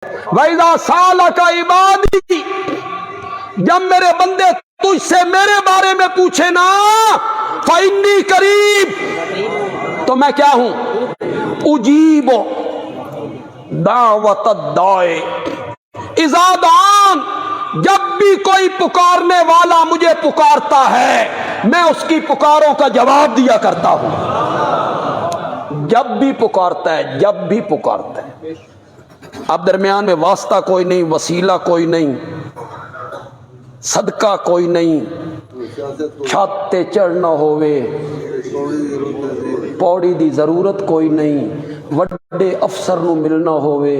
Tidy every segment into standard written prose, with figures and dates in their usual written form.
وَإِذَا سَأَلَكَ عِبَادِي، جب میرے بندے تجھ سے میرے بارے میں پوچھے نا، فَإِنِّي قریب، تو میں کیا ہوں؟ اجیب دعوت الداعِ اذا دعان، جب بھی کوئی پکارنے والا مجھے پکارتا ہے میں اس کی پکاروں کا جواب دیا کرتا ہوں۔ جب بھی پکارتا ہے، جب بھی پکارتا ہے۔ اب درمیان میں واسطہ کوئی نہیں، وسیلہ کوئی نہیں، صدقہ کوئی نہیں، چھت تے چڑھنا ہوئے پوڑی دی ضرورت کوئی نہیں، وڈے افسر نو ملنا ہوئے۔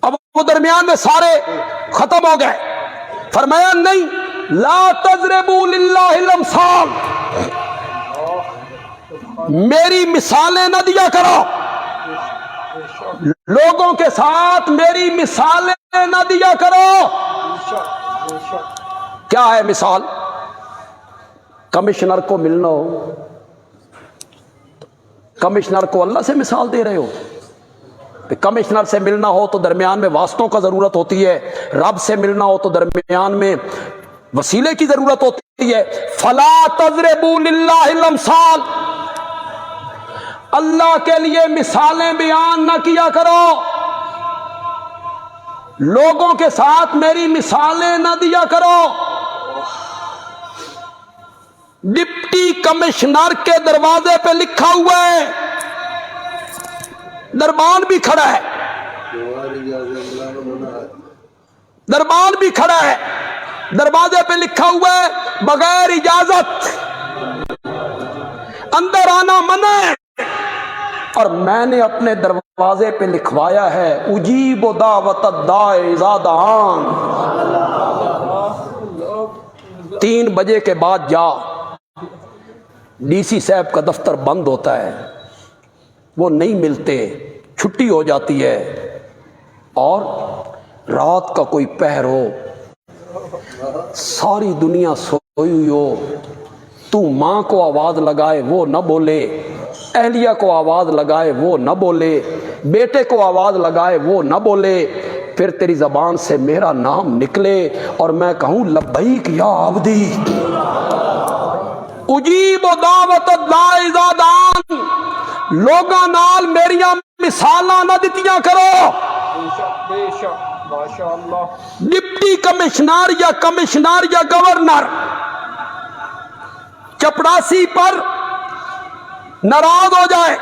اب وہ درمیان میں سارے ختم ہو گئے، فرمایا نہیں، لا تضربوا للہ الامثال، میری مثالیں نہ دیا کرو، لوگوں کے ساتھ میری مثالیں نہ دیا کرو۔ کیا ہے مثال؟ کمشنر کو ملنا ہو، کمشنر کو اللہ سے مثال دے رہے ہو؟ کمشنر سے ملنا ہو تو درمیان میں واسطوں کا ضرورت ہوتی ہے، رب سے ملنا ہو تو درمیان میں وسیلے کی ضرورت ہوتی ہے۔ فلا تضربوا للہ الامثال، اللہ کے لیے مثالیں بیان نہ کیا کرو، لوگوں کے ساتھ میری مثالیں نہ دیا کرو۔ ڈپٹی کمشنر کے دروازے پہ لکھا ہوا ہے، دربان بھی کھڑا ہے، دربان بھی کھڑا ہے، دروازے پہ لکھا ہوا ہے بغیر اجازت اندر آنا منع ہے، اور میں نے اپنے دروازے پہ لکھوایا ہے اجیب دعوت الداع اذا دعان، 3 بجے کے بعد جا، ڈی سی صاحب کا دفتر بند ہوتا ہے، وہ نہیں ملتے، چھٹی ہو جاتی ہے، اور رات کا کوئی پہر ہو، ساری دنیا سوئی ہوئی ہو، تو ماں کو آواز لگائے وہ نہ بولے، اہلیہ کو آواز لگائے وہ نہ بولے، بیٹے کو آواز لگائے وہ نہ بولے، پھر تیری زبان سے میرا نام نکلے اور میں کہوں لبیک یا عبدی، اجیب دعوت الداع اذا دعان، لوگاں نال میریاں مثالاں نہ دتیاں کرو۔ ڈپٹی کمشنر یا کمشنر یا گورنر چپڑاسی پر ناراض ہو جائے،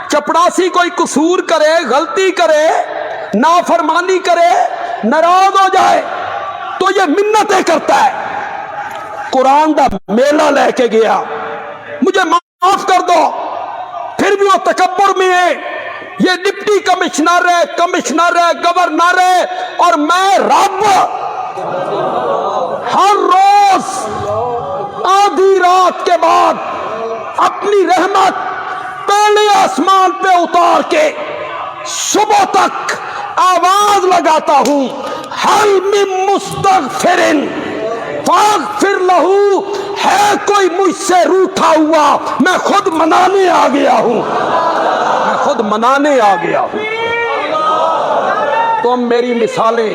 چپڑاسی کوئی قصور کرے، غلطی کرے، نافرمانی کرے، ناراض ہو جائے تو یہ منتیں کرتا ہے، قرآن دا میلہ لے کے گیا، مجھے معاف کر دو، پھر بھی وہ تکبر میں ہے، یہ ڈپٹی کمشنر ہے، کمشنر ہے، گورنر ہے، اور میں رب ہر روز آدھی رات کے بعد اپنی رحمت پہلے آسمان پہ اتار کے صبح تک آواز لگاتا ہوں، حل من مستغفر فاغفر لہو، ہے کوئی مجھ سے روٹھا ہوا، میں خود منانے آ گیا ہوں، میں خود منانے آ گیا ہوں۔ تم میری مثالیں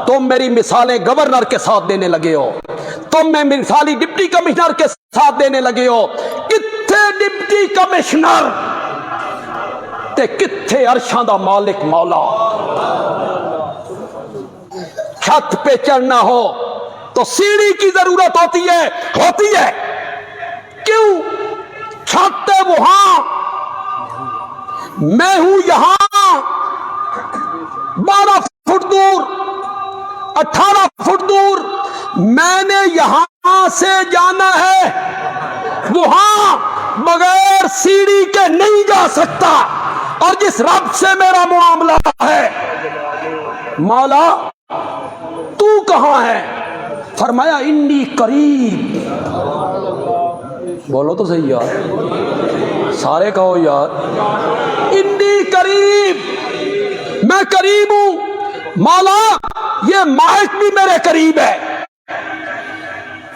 تم میری مثالیں گورنر کے ساتھ دینے لگے ہو، تم میں مثالی ڈپٹی کمشنر کے ساتھ دینے لگے ہو، کتھے ڈپٹی کمشنر تے کتھے عرشاں دا مالک مولا۔ چھت پہ چڑھنا ہو تو سیڑھی کی ضرورت ہوتی ہے کیوں؟ چھت وہاں، میں ہوں یہاں، 12 فٹ دور، 18 فٹ دور، میں نے یہاں سے جانا ہے، وہاں بغیر سیڑھی کے نہیں جا سکتا، اور جس رب سے میرا معاملہ ہے، مولا تو کہاں ہے؟ فرمایا انی قریب، بولو تو صحیح یار، سارے کہو یار، انی قریب، میں قریب ہوں، مولا یہ مائک بھی میرے قریب ہے،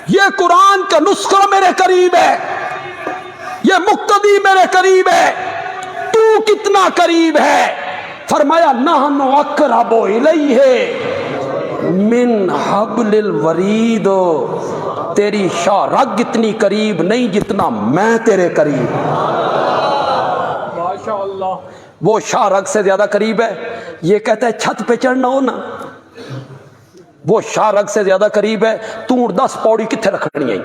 یہ قرآن کا نسخہ میرے قریب ہے، یہ مقتدی میرے قریب ہے، تو کتنا قریب ہے؟ فرمایا نحن اقرب الیہ من حبل الورید، تیری شاہ رگ اتنی قریب نہیں جتنا میں تیرے قریب۔ ماشاءاللہ، وہ شاہ رگ سے زیادہ قریب ہے۔ یہ کہتا ہے چھت پہ چڑھنا ہو نا، وہ شاہ رگ سے زیادہ قریب ہے، تو 10 پوڑی کتنے رکھنی ہے؟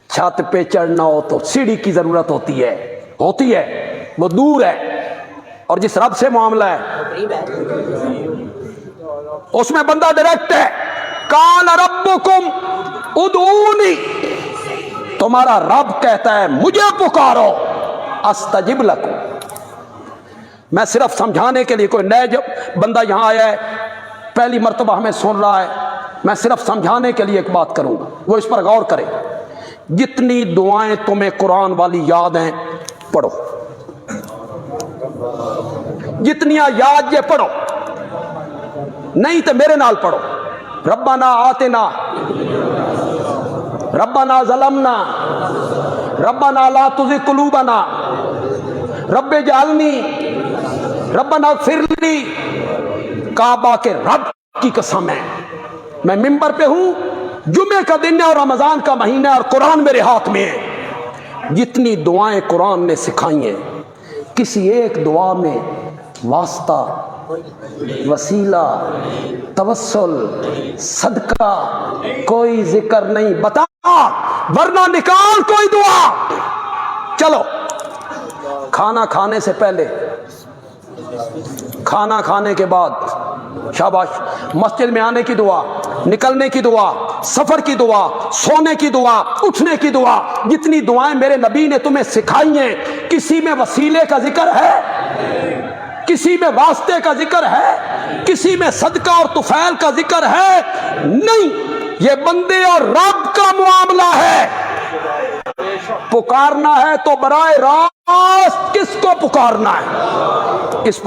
چھت پہ چڑھنا ہو تو سیڑھی کی ضرورت ہوتی ہے، وہ دور ہے، اور جس رب سے معاملہ ہے اس میں بندہ ڈائریکٹ ہے۔ قال ربکم ادعونی، تمہارا رب کہتا ہے مجھے پکارو، استجب لکم۔ میں صرف سمجھانے کے لیے، کوئی نئے جب بندہ یہاں آیا ہے پہلی مرتبہ ہمیں سن رہا ہے، میں صرف سمجھانے کے لیے ایک بات کروں گا، وہ اس پر غور کرے۔ جتنی دعائیں تمہیں قرآن والی یاد ہیں پڑھو، جتنیاں یاد یہ پڑھو، نہیں تو میرے نال پڑھو۔ ربنا آتنا، ربنا ظلمنا، ربنا لا تزغ قلوبنا، رب اجعلنی، ربنا اغفر لی۔ کعبہ کے رب کی قسم ہے، میں ممبر پہ ہوں، جمعے کا دن ہے اور رمضان کا مہینہ ہے اور قرآن میرے ہاتھ میں ہے۔ جتنی دعائیں قرآن نے سکھائی ہیں، کسی ایک دعا میں واسطہ، وسیلہ، توسل، صدقہ کوئی ذکر نہیں، بتا ورنہ نکال کوئی دعا۔ چلو، کھانا کھانے سے پہلے، کھانا کھانے کے بعد، شاباش، مسجد میں آنے کی دعا، نکلنے کی دعا، سفر کی دعا، سونے کی دعا، اٹھنے کی دعا، جتنی دعائیں میرے نبی نے تمہیں سکھائی ہیں، کسی میں وسیلے کا ذکر ہے؟ کسی میں واسطے کا ذکر ہے؟ کسی میں صدقہ اور طفیل کا ذکر ہے؟ نہیں، یہ بندے اور رب کا معاملہ ہے۔ پکارنا ہے تو براہ راست کس کو پکارنا ہے؟ اس